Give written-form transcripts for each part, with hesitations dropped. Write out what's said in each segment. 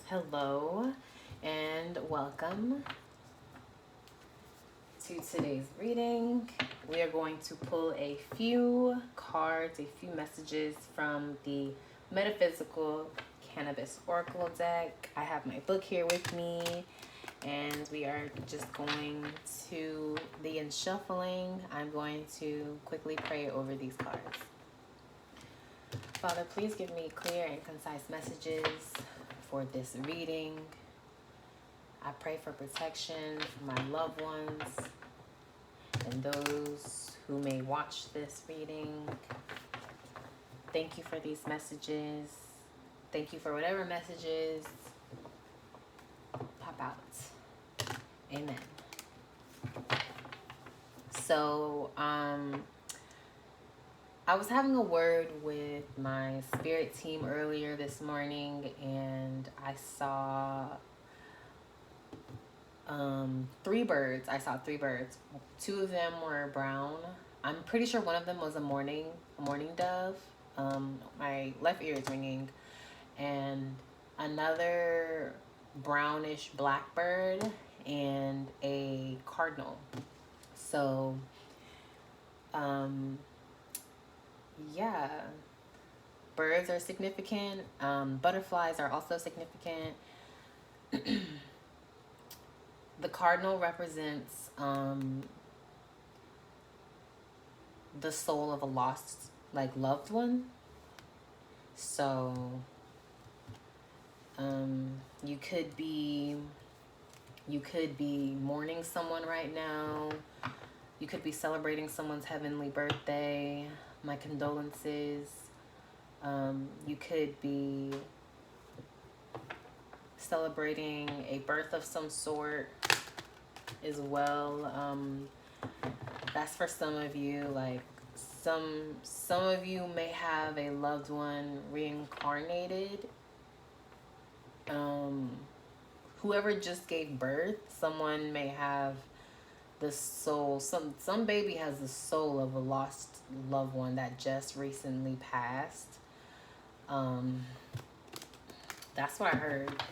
Hello and welcome to today's reading. We are going to pull a few cards, a few messages from the Metaphysical Cannabis Oracle deck. I have my book here with me, and we are just going to begin shuffling. I'm going to quickly pray over these cards. Father, please give me clear and concise messages for this reading. I pray for protection for my loved ones and those who may watch this reading. Thank you for these messages. Thank you for whatever messages pop out. Amen. So, I was having a word with my spirit team earlier this morning, and I saw three birds. I saw three birds. Two of them were brown. I'm pretty sure one of them was a morning dove. My left ear is ringing, and another brownish blackbird and a cardinal. So, yeah, birds are significant. Butterflies are also significant. The cardinal represents the soul of a lost, loved one. So, you could be mourning someone right now. You could be celebrating someone's heavenly birthday. My condolences. You could be celebrating a birth of some sort as well. That's for some of you. Some of you may have a loved one reincarnated. Whoever just gave birth, someone may have the soul. Some baby has the soul of a lost loved one that just recently passed. That's what I heard.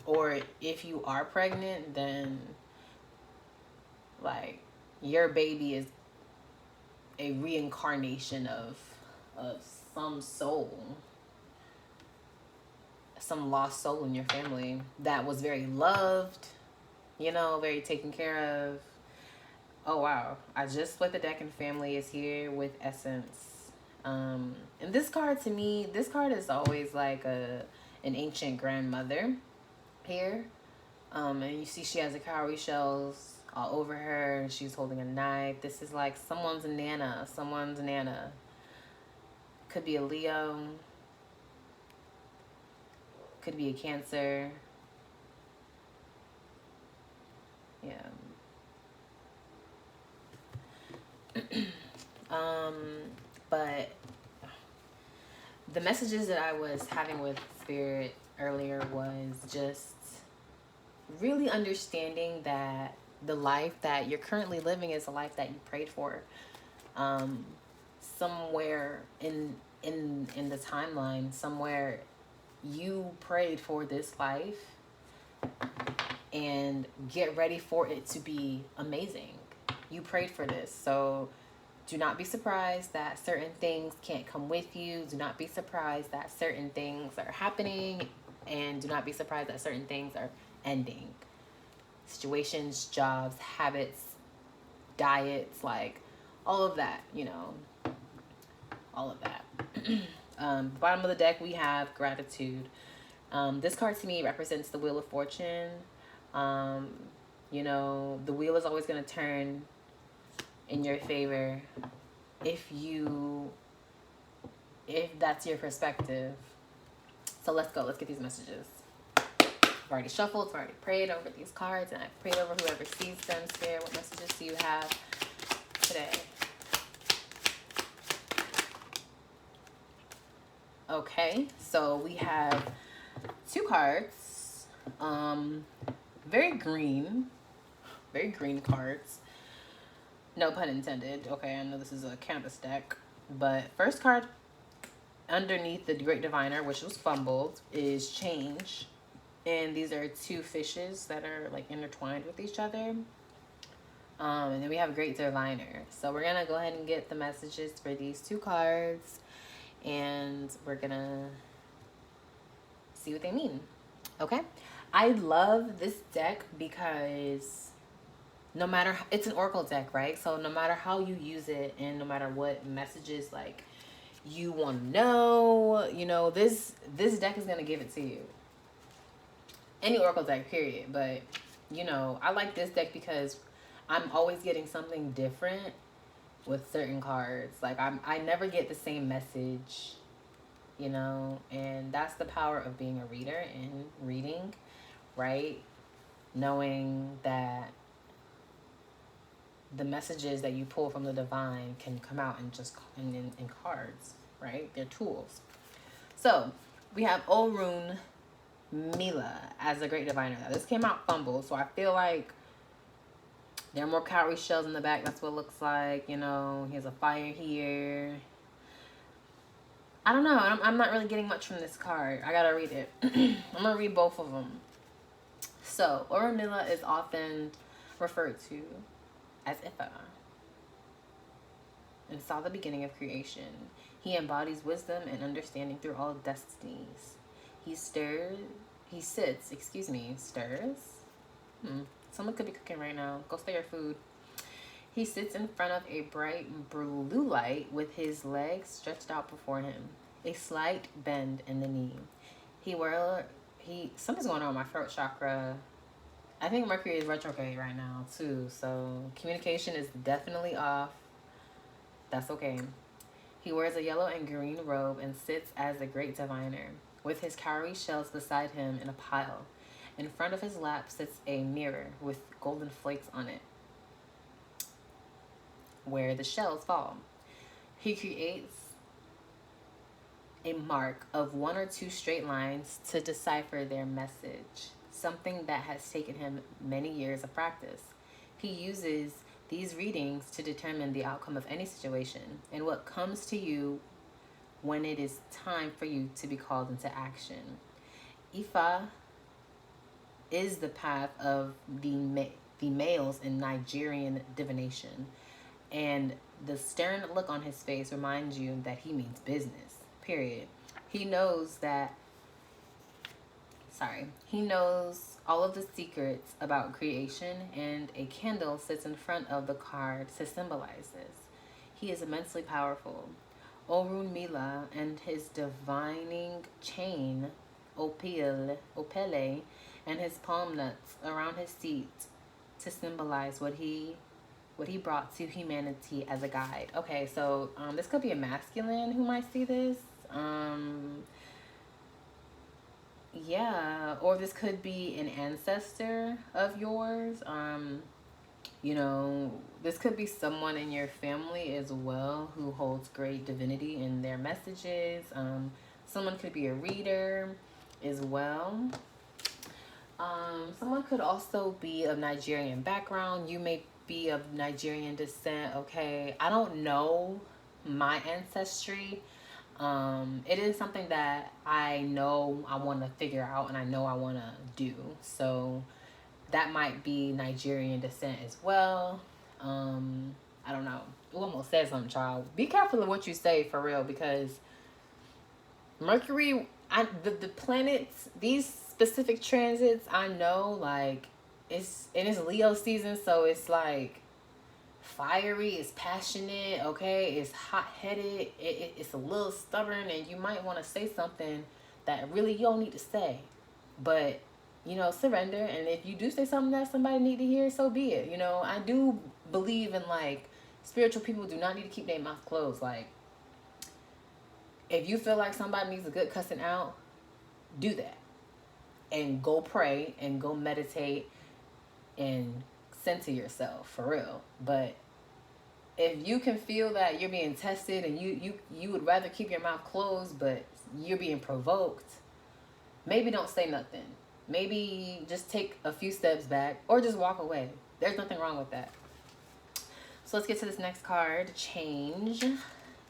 Or if you are pregnant, then your baby is a reincarnation of some soul, some lost soul in your family that was very loved, very taken care of. Oh wow, I just split the deck and family is here with Essence. And this card, to me, this card is always like an ancient grandmother here. And you see she has a cowrie shells all over her, and she's holding a knife. This is like someone's nana. Could be a Leo. Could be a Cancer. Yeah. But the messages that I was having with Spirit earlier was just really understanding that the life that you're currently living is a life that you prayed for. Somewhere in the timeline, somewhere you prayed for this life, and get ready for it to be amazing. You prayed for this, so do not be surprised that certain things can't come with you. Do not be surprised that certain things are happening, and do not be surprised that certain things are ending. Situations, jobs, habits, diets, all of that, all of that. Bottom of the deck, we have Gratitude. This card to me represents the Wheel of Fortune. The wheel is always going to turn in your favor if that's your perspective. So let's go. Let's get these messages. I've already shuffled. I've already prayed over these cards, and I've prayed over whoever sees them. Spirit, what messages do you have today? Okay, so we have two cards. Very green cards. No pun intended. Okay, I know this is a canvas deck, but first card underneath the Great Diviner, which was fumbled, is Change. And these are two fishes that are like intertwined with each other. And then we have a Great Diviner. So we're gonna go ahead and get the messages for these two cards, and we're gonna see what they mean. Okay. I love this deck because no matter, it's an oracle deck, right? So no matter how you use it and no matter what messages like you want to know, you know, this deck is going to give it to you. Any oracle deck, period. But you know, I like this deck because I'm always getting something different with certain cards. Like I never get the same message, you know, and that's the power of being a reader and reading, right? Knowing that the messages that you pull from the divine can come out in just in cards, right? They're tools. So we have Orun Mila as a Great Diviner. Now, this came out fumbled, so I feel like there are more cowrie shells in the back. That's what it looks like. You know, here's a fire here. I don't know. I'm not really getting much from this card. I gotta read it. I'm gonna read both of them. So, Orun Mila is often referred to as Ifa and saw the beginning of creation. He embodies wisdom and understanding through all destinies. He stirs. Someone could be cooking right now. Go stir your food. He sits in front of a bright blue light with his legs stretched out before him, a slight bend in the knee. Something's going on with my throat chakra. I think Mercury is retrograde right now too, so communication is definitely off. That's okay. He wears a yellow and green robe and sits as a Great Diviner, with his cowrie shells beside him in a pile. In front of his lap sits a mirror with golden flakes on it, where the shells fall. He creates a mark of one or two straight lines to decipher their message, something that has taken him many years of practice. He uses these readings to determine the outcome of any situation and what comes to you when it is time for you to be called into action. Ifa is the path of the males in Nigerian divination, and the stern look on his face reminds you that he means business, period. He knows all of the secrets about creation, and a candle sits in front of the card to symbolize this. He is immensely powerful. Orun Mila and his divining chain, Opele, and his palm nuts around his seat to symbolize what he brought to humanity as a guide. Okay, so this could be a masculine who might see this. Yeah, or this could be an ancestor of yours. You know, this could be someone in your family as well who holds great divinity in their messages. Someone could be a reader as well. Someone could also be of Nigerian background. You may be of Nigerian descent, okay? I don't know my ancestry. It is something that I know I want to figure out and I know I want to do. So that might be Nigerian descent as well. I don't know. Ooh, almost said something, child. Be careful of what you say for real, because Mercury, the planets, these specific transits, I know, like, it's Leo season, so it's like fiery, it's passionate, okay, it's hot-headed, it's a little stubborn, and you might want to say something that really you don't need to say, but you know, surrender. And if you do say something that somebody need to hear, so be it. You know, I do believe in, like, spiritual people do not need to keep their mouth closed. Like, if you feel like somebody needs a good cussing out, do that, and go pray and go meditate and center yourself for real. But if you can feel that you're being tested and you would rather keep your mouth closed, but you're being provoked, maybe don't say nothing. Maybe just take a few steps back or just walk away. There's nothing wrong with that. So let's get to this next card, change.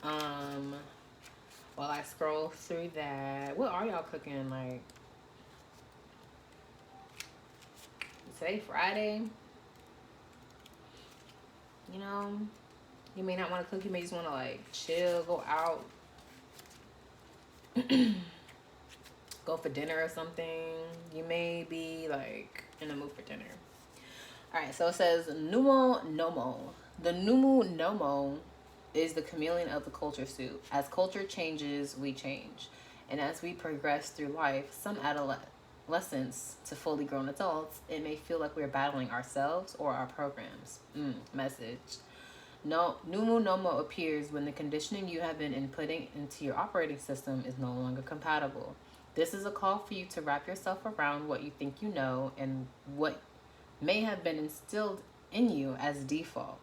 While I scroll through that, what are y'all cooking? Like, Today, Friday. You know, you may not want to cook. You may just want to like chill, go out, go for dinner or something. You may be like in the mood for dinner. All right, so it says Numo Nomo. The Numu Nomo is the chameleon of the culture suit. As culture changes, we change. And as we progress through life, some adolescents to fully grown adults, it may feel like we're battling ourselves or our programs. Message. No, Numu Nomo appears when the conditioning you have been inputting into your operating system is no longer compatible. This is a call for you to wrap yourself around what you think you know and what may have been instilled in you as default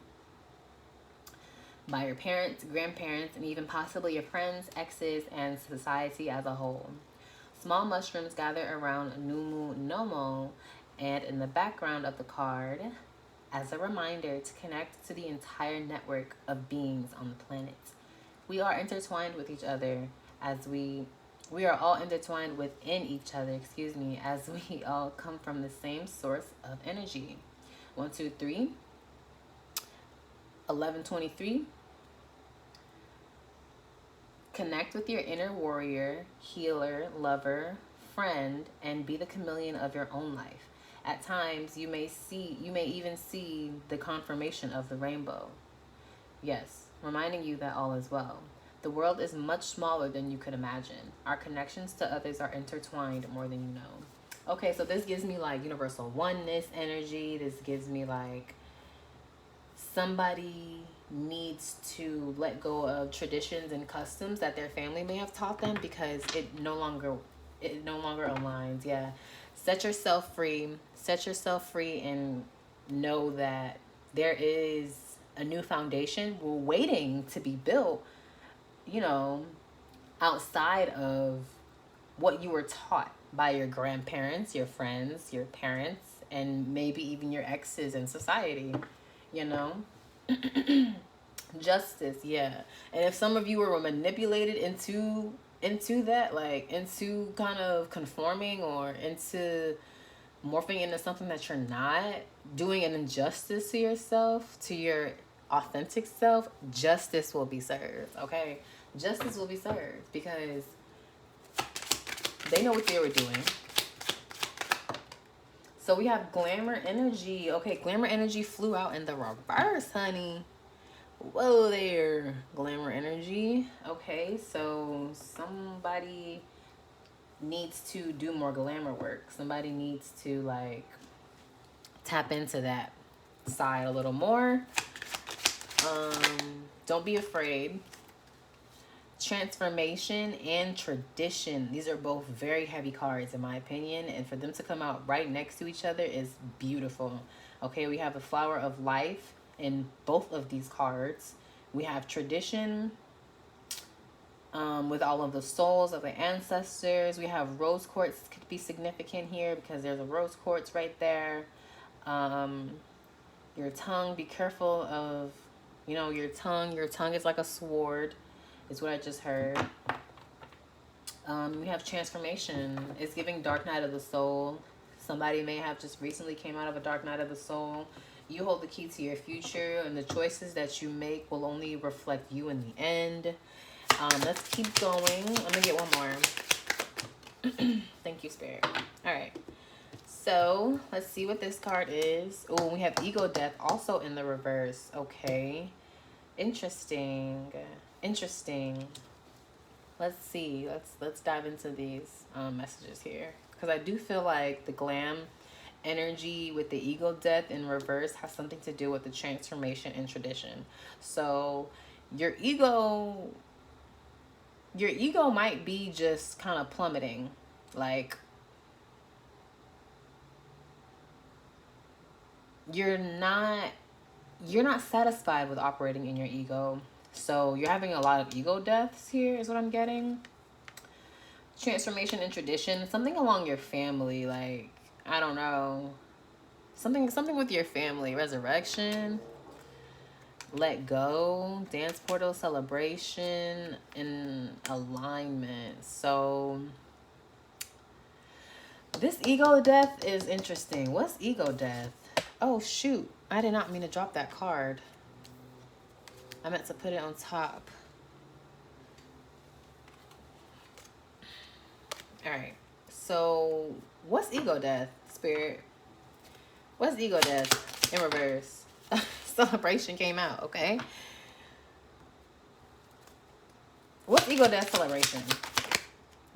by your parents, grandparents, and even possibly your friends, exes, and society as a whole. Small mushrooms gather around Numu Nomo and in the background of the card as a reminder to connect to the entire network of beings on the planet. We are intertwined with each other as we are all intertwined within each other, as we all come from the same source of energy. 1, 2, 3. 1123. Connect with your inner warrior, healer, lover, friend, and be the chameleon of your own life. At times, you may even see the confirmation of the rainbow. Yes, reminding you that all is well. The world is much smaller than you could imagine. Our connections to others are intertwined more than you know. Okay, so this gives me like universal oneness energy. This gives me like somebody needs to let go of traditions and customs that their family may have taught them because it no longer aligns. Yeah. Set yourself free. Set yourself free and know that there is a new foundation waiting to be built, you know, outside of what you were taught by your grandparents, your friends, your parents, and maybe even your exes in society, you know? Justice, yeah. And if some of you were manipulated into that, like into kind of conforming or into morphing into something that you're not, doing an injustice to yourself, to your authentic self, justice will be served, okay? Justice will be served because they know what they were doing. So we have glamour energy. Okay, glamour energy flew out in the reverse, honey. Whoa there, glamour energy. Okay, so somebody needs to do more glamour work. Somebody needs to like tap into that side a little more. Don't be afraid. Transformation and tradition. These are both very heavy cards in my opinion, and for them to come out right next to each other is beautiful. Okay, we have the flower of life in both of these cards. We have tradition with all of the souls of the ancestors. We have rose quartz could be significant here because there's a rose quartz right there. Your tongue, be careful of, your tongue. Your tongue is like a sword, is what I just heard. We have transformation. It's giving dark night of the soul. Somebody may have just recently came out of a dark night of the soul. You hold the key to your future, and the choices that you make will only reflect you in the end. Let's keep going. Let me get one more. Thank you, Spirit. All right. So let's see what this card is. Oh, we have ego death also in the reverse. Okay. Interesting. Let's see. Let's dive into these messages here, because I do feel like the glam energy with the ego death in reverse has something to do with the transformation and tradition. So your ego might be just kind of plummeting, like you're not satisfied with operating in your ego. So you're having a lot of ego deaths here is what I'm getting. Transformation and tradition, something along your family, like I don't know, something with your family. Resurrection, let go, dance portal, celebration, and alignment. So This ego death is interesting. What's ego death? Oh, shoot. I did not mean to drop that card. I meant to put it on top. All right. So, what's ego death, Spirit? What's ego death in reverse? Celebration came out, okay? What's ego death celebration?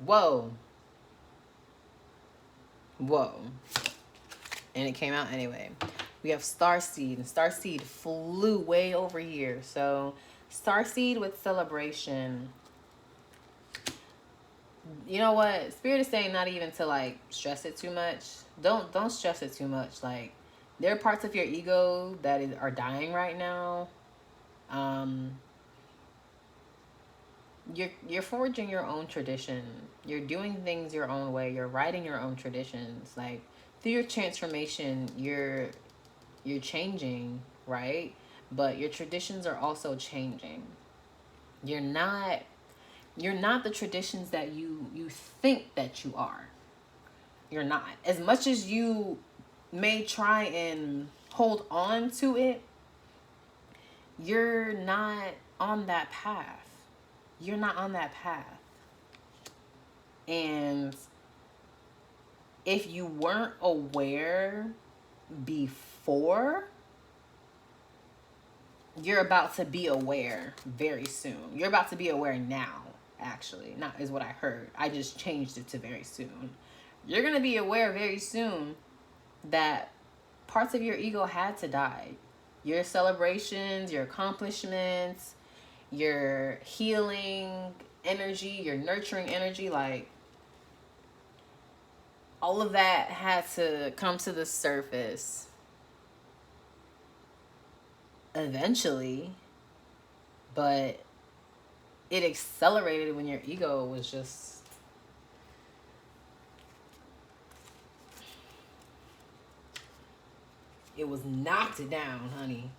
Whoa. Whoa. And it came out anyway. We have Starseed, and Starseed flew way over here. So, Starseed with celebration. You know what? Spirit is saying not even to like stress it too much. Don't stress it too much. Like, there are parts of your ego that are dying right now. You're forging your own tradition. You're doing things your own way. You're writing your own traditions. Like, through your transformation, you're changing, right? But your traditions are also changing. You're not the traditions that you think that you are. You're not. As much as you may try and hold on to it, you're not on that path. You're not on that path. And if you weren't aware before, you're about to be aware very soon. You're about to be aware now, actually. Not is what I heard. I just changed it to very soon. You're going to be aware very soon that parts of your ego had to die. Your celebrations, your accomplishments, your healing energy, your nurturing energy, like, all of that had to come to the surface eventually, but it accelerated when your ego was just it was knocked down, honey.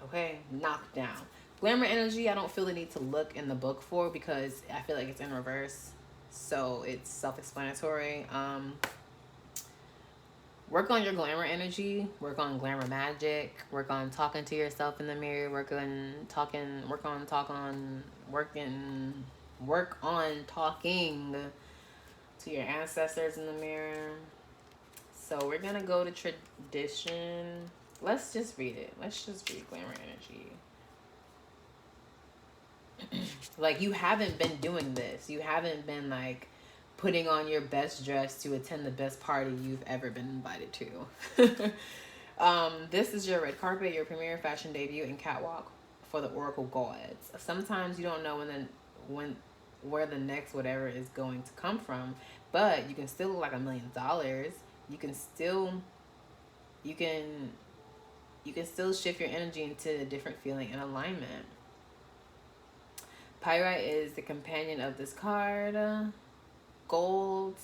Okay, knocked down. Glamour energy, I don't feel the need to look in the book for, because I feel like it's in reverse, so it's self-explanatory. Work on your glamour energy. Work on glamour magic. Work on talking to yourself in the mirror. Work on talking to your ancestors in the mirror. So we're gonna go to tradition. Let's just read it. Let's just read glamour energy. Like, you haven't been doing this. You haven't been like putting on your best dress to attend the best party you've ever been invited to. This is your red carpet, your premiere fashion debut and catwalk for the Oracle Gods. Sometimes you don't know where the next whatever is going to come from, but you can still look like $1 million. You can still shift your energy into a different feeling and alignment. Pyrite is the companion of this card. Gold.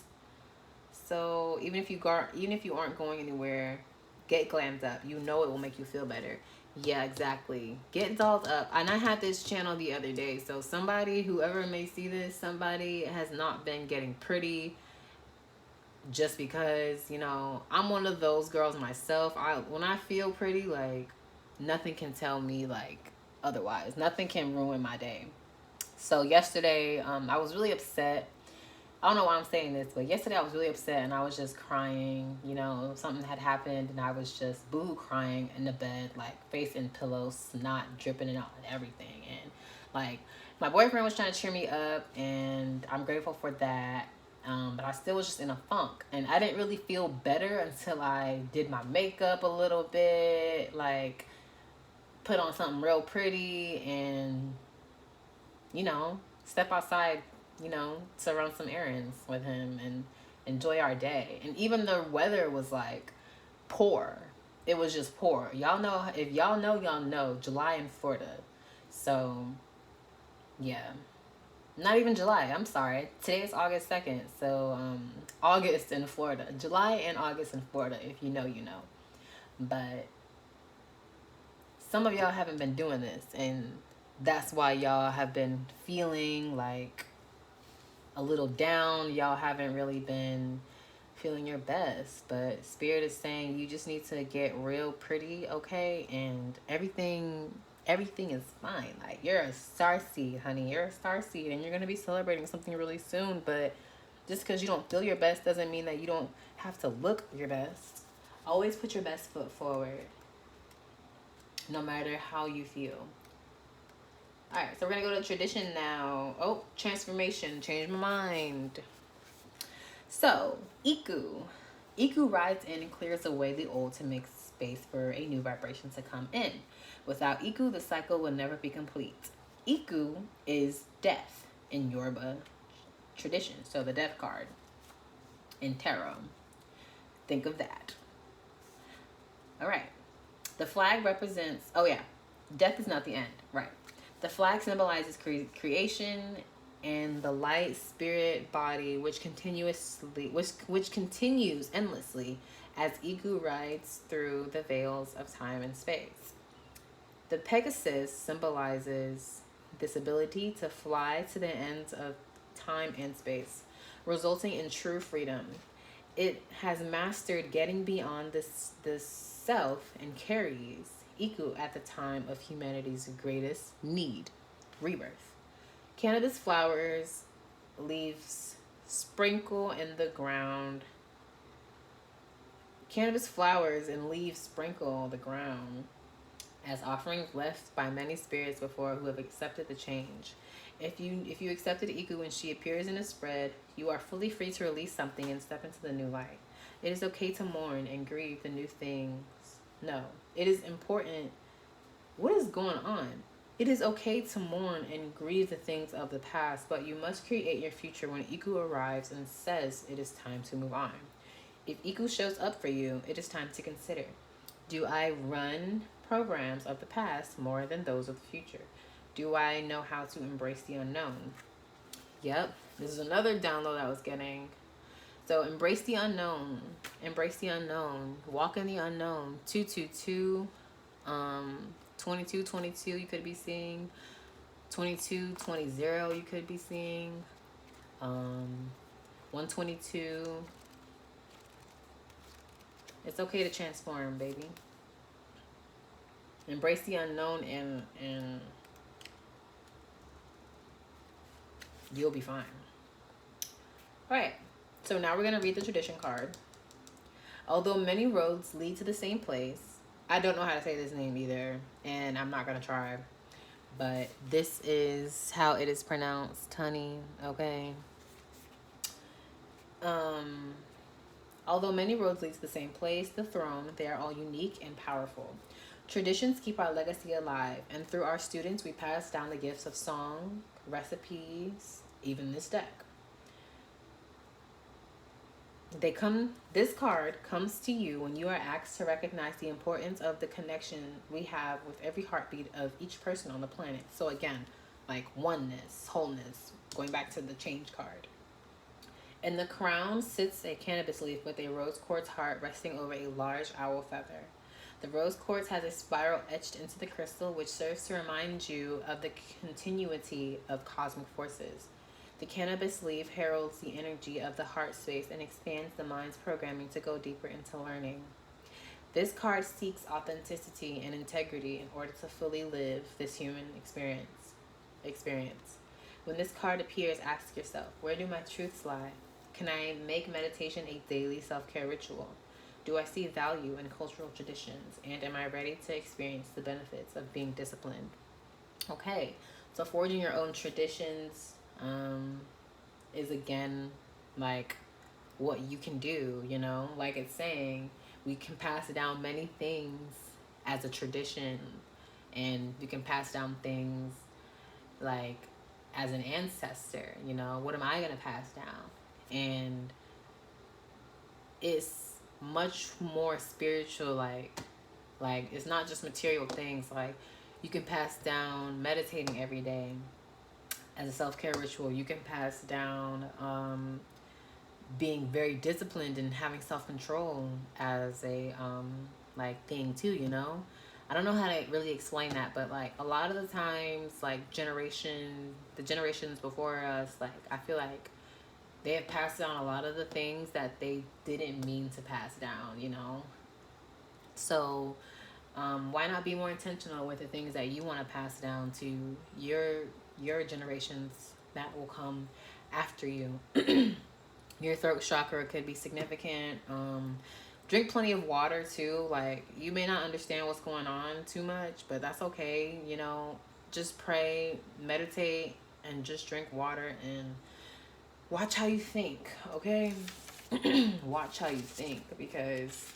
So even if you aren't going anywhere, get glammed up. You know it will make you feel better. Yeah, exactly. Get dolled up. And I had this channel the other day. So whoever may see this, somebody has not been getting pretty just because, I'm one of those girls myself. When I feel pretty, like, nothing can tell me like otherwise. Nothing can ruin my day. So yesterday, I was really upset. I don't know why I'm saying this, but yesterday I was really upset and I was just crying. Something had happened and I was just boo crying in the bed, like face in pillows, snot dripping out and everything. And like, my boyfriend was trying to cheer me up and I'm grateful for that. But I still was just in a funk and I didn't really feel better until I did my makeup a little bit, like put on something real pretty and, step outside, to run some errands with him and enjoy our day. And even the weather was like poor. It was just poor. If y'all know, July in Florida. So, yeah. Not even July, I'm sorry. Today is August 2nd. So, August in Florida. July and August in Florida, if you know, you know. But some of y'all haven't been doing this, and that's why y'all have been feeling like a little down. Y'all haven't really been feeling your best, but Spirit is saying you just need to get real pretty, okay? And everything is fine. Like, you're a star seed, honey. You're a star seed, and you're going to be celebrating something really soon, but just because you don't feel your best doesn't mean that you don't have to look your best. Always put your best foot forward, no matter how you feel. All right, so we're going to go to tradition now. Oh, transformation. Change my mind. So, Iku. Iku rides in and clears away the old to make space for a new vibration to come in. Without Iku, the cycle will never be complete. Iku is death in Yoruba tradition. So, the death card in tarot. Think of that. All right. The flag represents, oh yeah, death is not the end. Right. The flag symbolizes creation and the light spirit body which continues endlessly as Iku rides through the veils of time and space. The Pegasus symbolizes this ability to fly to the ends of time and space, resulting in true freedom. It has mastered getting beyond this self and carries Iku at the time of humanity's greatest need, rebirth. Cannabis flowers, leaves sprinkle in the ground. Cannabis flowers and leaves sprinkle the ground as offerings left by many spirits before who have accepted the change. If you accepted Iku when she appears in a spread, you are fully free to release something and step into the new light. It is okay to mourn and grieve the new things. No, it is important. What is going on? It is okay to mourn and grieve the things of the past, but you must create your future when Iku arrives and says it is time to move on. If Iku shows up for you, it is time to consider, do I run programs of the past more than those of the future? Do I know how to embrace the unknown? Yep, this is another download I was getting. So embrace the unknown. Embrace the unknown. Walk in the unknown. 222, 2222 you could be seeing. 2220 you could be seeing. 122. It's okay to transform, baby. Embrace the unknown and you'll be fine. All right. So now we're going to read the tradition card. Although many roads lead to the same place, I don't know how to say this name either, and I'm not going to try. But this is how it is pronounced, honey, okay? Although many roads lead to the same place, the throne, they are all unique and powerful. Traditions keep our legacy alive, and through our students, we pass down the gifts of song, recipes, even this deck. This card comes to you when you are asked to recognize the importance of the connection we have with every heartbeat of each person on the planet. So again, like oneness, wholeness, going back to the change card. In the crown sits a cannabis leaf with a rose quartz heart resting over a large owl feather. The rose quartz has a spiral etched into the crystal, which serves to remind you of the continuity of cosmic forces. The cannabis leaf heralds the energy of the heart space and expands the mind's programming to go deeper into learning. This card seeks authenticity and integrity in order to fully live this human experience. When this card appears, ask yourself, where do my truths lie? Can I make meditation a daily self-care ritual? Do I see value in cultural traditions? And am I ready to experience the benefits of being disciplined? Okay, so forging your own traditions is again like what you can do, you know, like it's saying we can pass down many things as a tradition, and you can pass down things like as an ancestor, you know, what am I gonna pass down? And it's much more spiritual, like it's not just material things. Like you can pass down meditating every day as a self-care ritual. You can pass down being very disciplined and having self-control as a like thing too, you know. I don't know how to really explain that, but like a lot of the times, like the generations before us, like I feel like They have passed down a lot of the things that they didn't mean to pass down, you know? So, why not be more intentional with the things that you want to pass down to your generations that will come after you? Your throat chakra could be significant. Drink plenty of water too. Like, you may not understand what's going on too much, but that's okay. You know, just pray, meditate, and just drink water and watch how you think. Okay, watch how you think, because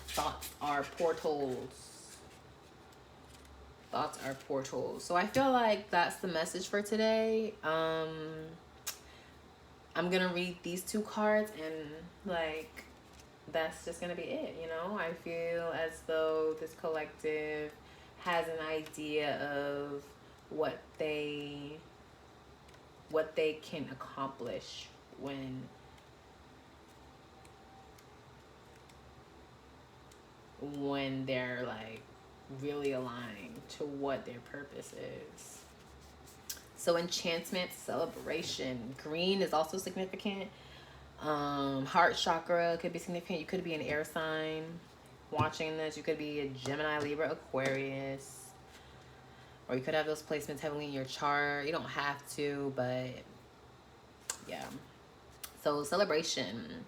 thoughts are portals. Thoughts are portals. So I feel like that's the message for today. I'm gonna read these two cards, and like, that's just gonna be it, you know? I feel as though this collective has an idea of what they can accomplish when they're like really aligned to what their purpose is. So enchantment, celebration. Green is also significant. Heart chakra could be significant. You could be an air sign watching this. You could be a Gemini, Libra, Aquarius. Or you could have those placements heavily in your chart. You don't have to, but yeah. So celebration.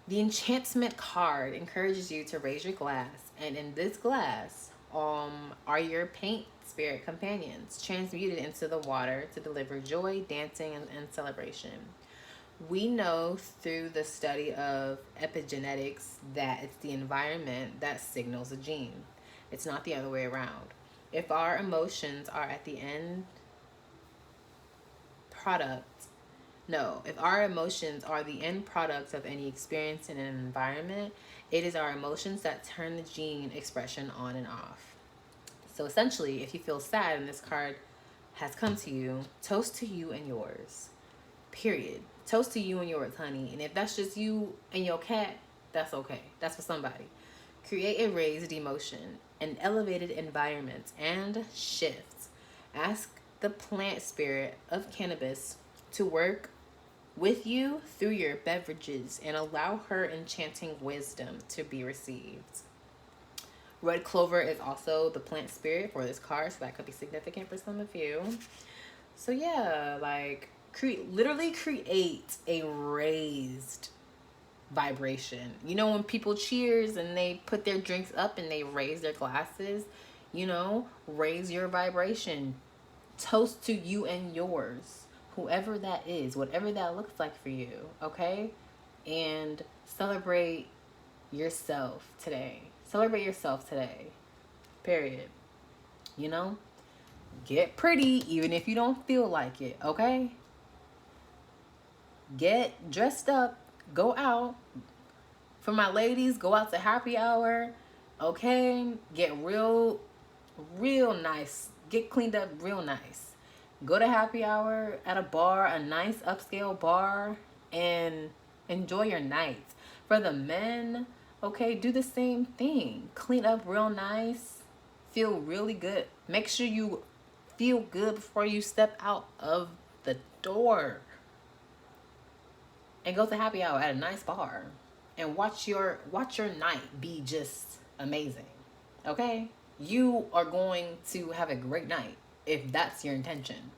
The enchantment card encourages you to raise your glass. And in this glass are your paint spirit companions, transmuted into the water to deliver joy, dancing, and celebration. We know through the study of epigenetics that it's the environment that signals a gene. It's not the other way around. If our emotions are at the end product, no, if our emotions are the end product of any experience in an environment, it is our emotions that turn the gene expression on and off. So essentially, if you feel sad and this card has come to you, toast to you and yours. Period. Toast to you and yours, honey. And if that's just you and your cat, that's okay. That's for somebody. Create a raised emotion, an elevated environment, and shifts. Ask the plant spirit of cannabis to work with you through your beverages and allow her enchanting wisdom to be received. Red clover is also the plant spirit for this card, so that could be significant for some of you. So yeah, like, literally create a raised vibration. You know, when people cheers and they put their drinks up and they raise their glasses, you know, raise your vibration. Toast to you and yours, whoever that is, whatever that looks like for you, okay? And celebrate yourself today. Celebrate yourself today. Period. You know? Get pretty even if you don't feel like it, okay? Get dressed up. Go out. For my ladies, go out to happy hour, okay? Get real nice. Get cleaned up real nice. Go to happy hour at a bar, a nice upscale bar, and enjoy your night. For the men, okay, do the same thing. Clean up real nice. Feel really good. Make sure you feel good before you step out of the door. And go to happy hour at a nice bar. And watch your night be just amazing. Okay? You are going to have a great night if that's your intention.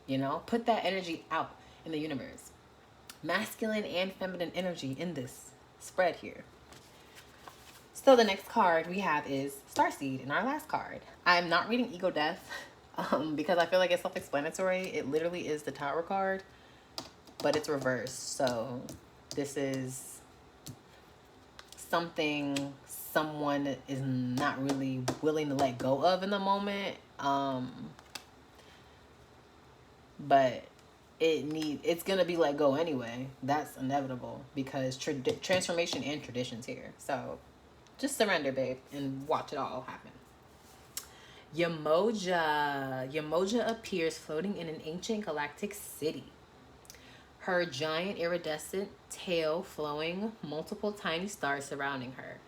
You know, put that energy out in the universe. Masculine and feminine energy in this spread here. So the next card we have is Starseed in our last card. I'm not reading Ego Death because I feel like it's self-explanatory. It literally is the Tower card, but it's reversed. So this is something someone is not really willing to let go of in the moment. But it's gonna be let go anyway. That's inevitable because transformation and traditions here. So just surrender, babe, and watch it all happen. Yamoja. Yamoja appears floating in an ancient galactic city. Her giant iridescent tail flowing, multiple tiny stars surrounding her.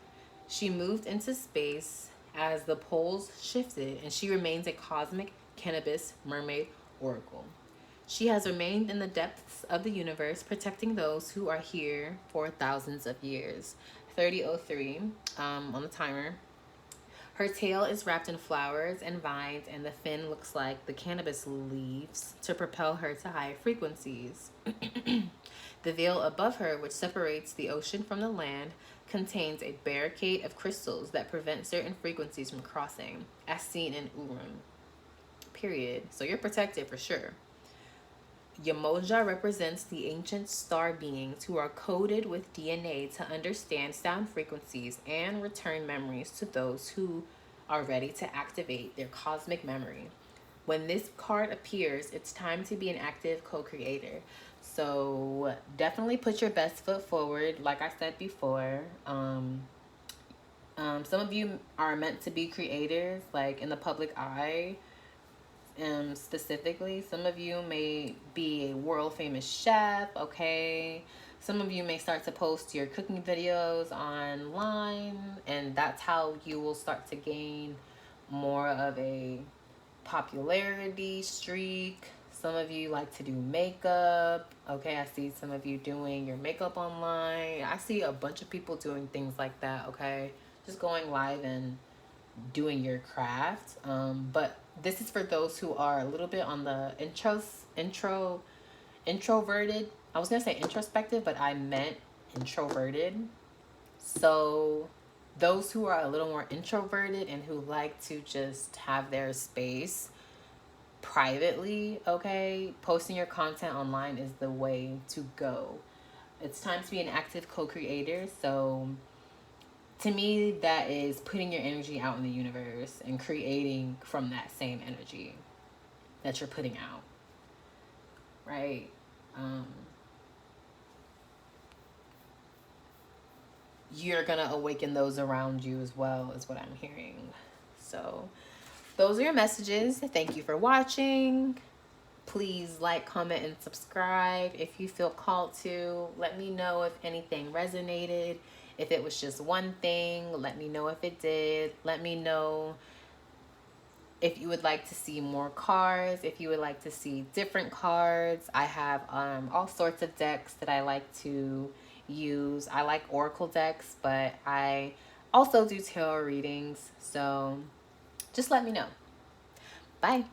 She moved into space as the poles shifted, and she remains a cosmic cannabis mermaid oracle. She has remained in the depths of the universe, protecting those who are here for thousands of years. 3003 on the timer. Her tail is wrapped in flowers and vines, and the fin looks like the cannabis leaves to propel her to higher frequencies. The veil above her, which separates the ocean from the land, contains a barricade of crystals that prevent certain frequencies from crossing, as seen in Urim. Period. So you're protected for sure. Yamoja represents the ancient star beings who are coded with DNA to understand sound frequencies and return memories to those who are ready to activate their cosmic memory. When this card appears, it's time to be an active co creator. So definitely put your best foot forward, like I said before. Some of you are meant to be creators, like in the public eye. Specifically, some of you may be a world famous chef, okay? Some of you may start to post your cooking videos online, and that's how you will start to gain more of a popularity streak. Some of you like to do makeup, okay? I see some of you doing your makeup online. I see a bunch of people doing things like that, okay? Just going live and doing your craft. But this is for those who are a little bit on the introverted. I was gonna say introspective, but I meant introverted. So those who are a little more introverted and who like to just have their space privately, okay, posting your content online is the way to go. It's time to be an active co-creator. So to me, that is putting your energy out in the universe and creating from that same energy that you're putting out, right? You're gonna awaken those around you as well, is what I'm hearing. So those are your messages. Thank you for watching. Please like, comment, and subscribe if you feel called to. Let me know if anything resonated. If it was just one thing, let me know if it did. Let me know if you would like to see more cards, if you would like to see different cards. I have all sorts of decks that I like to use. I like oracle decks, but I also do tarot readings. So just let me know. Bye.